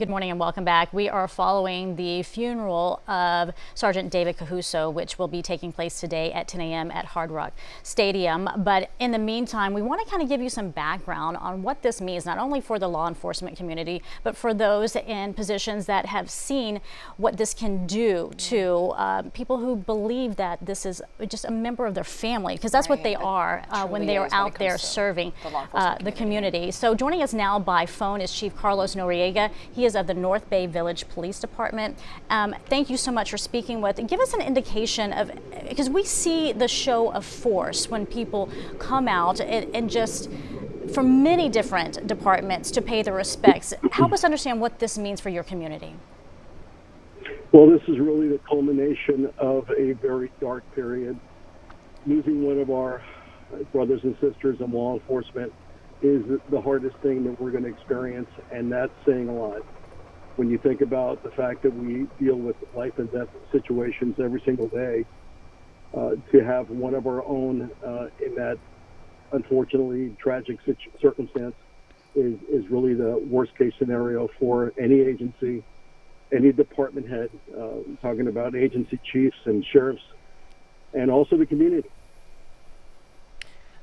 Good morning and welcome back. We are following the funeral of Sergeant David Cahuso, which will be taking place today at 10 a.m. at Hard Rock Stadium. But in the meantime, we want to kind of give you some background on what this means, not only for the law enforcement community, but for those in positions that have seen what this can do to people who believe that this is just a member of their family, because that's what they are when they are out there serving the community. So joining us now by phone is Chief Carlos Noreiga. He is of the North Bay Village Police Department. Thank you so much for speaking with. Give us an indication of, because we see the show of force when people come out and just from many different departments to pay their respects. Help us understand what this means for your community. Well, this is really the culmination of a very dark period. Losing one of our brothers and sisters in law enforcement is the hardest thing that we're going to experience, and that's saying a lot. When you think about the fact that we deal with life and death situations every single day, to have one of our own in that unfortunately tragic circumstance is really the worst case scenario for any agency, any department head, talking about agency chiefs and sheriffs, and also the community.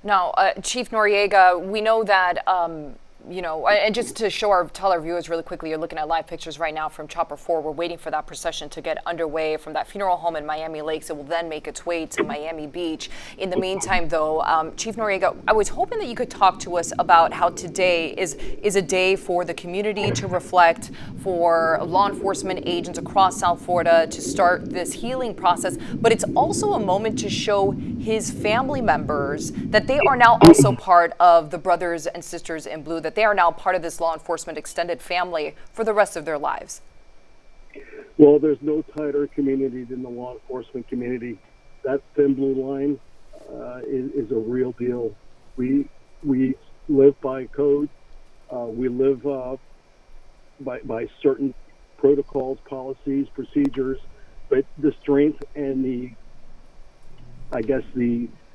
Now, Chief Noreiga, we know that, and just to tell our viewers really quickly, you're looking at live pictures right now from Chopper 4. We're waiting for that procession to get underway from that funeral home in Miami Lakes. It will then make its way to Miami Beach. In the meantime, though, Chief Noreiga, I was hoping that you could talk to us about how today is a day for the community to reflect, for law enforcement agents across South Florida to start this healing process, but it's also a moment to show his family members that they are now also part of the Brothers and Sisters in Blue, that they are now part of this law enforcement extended family for the rest of their lives. Well, there's no tighter community than the law enforcement community. That thin blue line is a real deal. We live by code. We live by certain protocols, policies, procedures, but the strength and the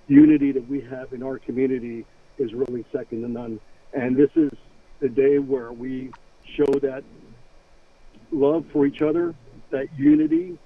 unity that we have in our community is really second to none. And this is the day where we show that love for each other, that unity,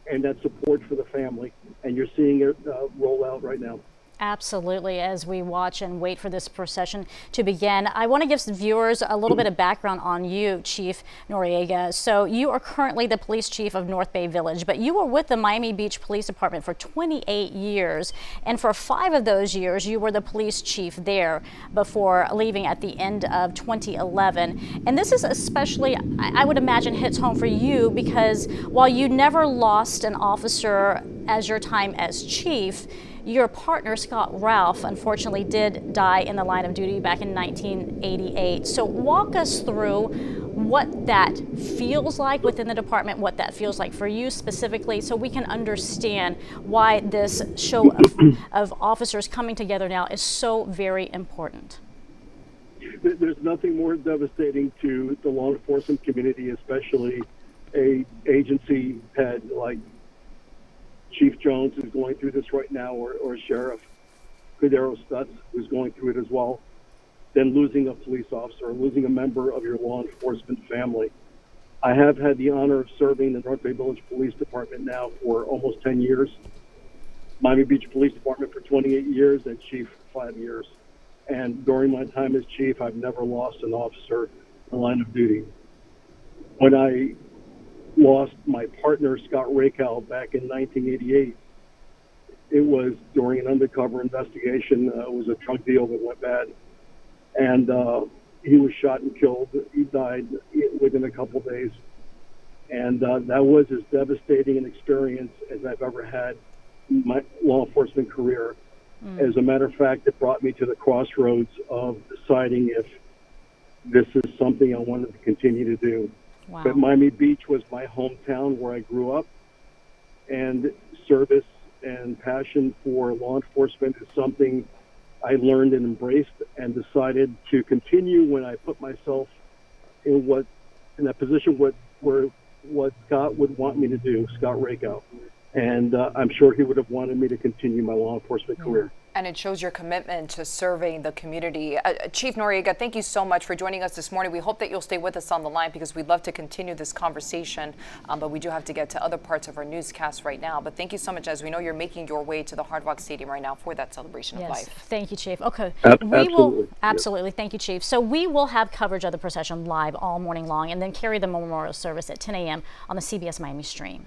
and that support for the family. And you're seeing it roll out right now. Absolutely. As we watch and wait for this procession to begin, I want to give some viewers a little bit of background on you, Chief Noreiga. So you are currently the police chief of North Bay Village, but you were with the Miami Beach Police Department for 28 years. And for 5 of those years, you were the police chief there before leaving at the end of 2011. And this is especially, I would imagine, hits home for you because while you never lost an officer as your time as chief, your partner, Scott Ralph, unfortunately did die in the line of duty back in 1988. So walk us through what that feels like within the department, what that feels like for you specifically, so we can understand why this show of officers coming together now is so very important. There's nothing more devastating to the law enforcement community, especially a agency head like Chief Jones, who's going through this right now, or Sheriff Cordero Stutz, who's going through it as well, than losing a police officer or losing a member of your law enforcement family. I have had the honor of serving the North Bay Village Police Department now for almost 10 years, Miami Beach Police Department for 28 years, and Chief for 5 years. And during my time as Chief, I've never lost an officer in the line of duty. When I lost my partner, Scott Rakow, back in 1988. It was during an undercover investigation. It was a drug deal that went bad. And he was shot and killed. He died within a couple of days. And that was as devastating an experience as I've ever had in my law enforcement career. As a matter of fact, it brought me to the crossroads of deciding if this is something I wanted to continue to do. Wow. But Miami Beach was my hometown where I grew up, and service and passion for law enforcement is something I learned and embraced and decided to continue when I put myself in that position where what Scott would want me to do, Scott Rakow. And I'm sure he would have wanted me to continue my law enforcement career. And it shows your commitment to serving the community. Chief Noreiga, thank you so much for joining us this morning. We hope that you'll stay with us on the line because we'd love to continue this conversation, but we do have to get to other parts of our newscast right now. But thank you so much, as we know you're making your way to the Hard Rock Stadium right now for that celebration of life. Thank you, Chief. Okay, Absolutely. Thank you, Chief. So we will have coverage of the procession live all morning long and then carry the memorial service at 10 a.m. on the CBS Miami stream.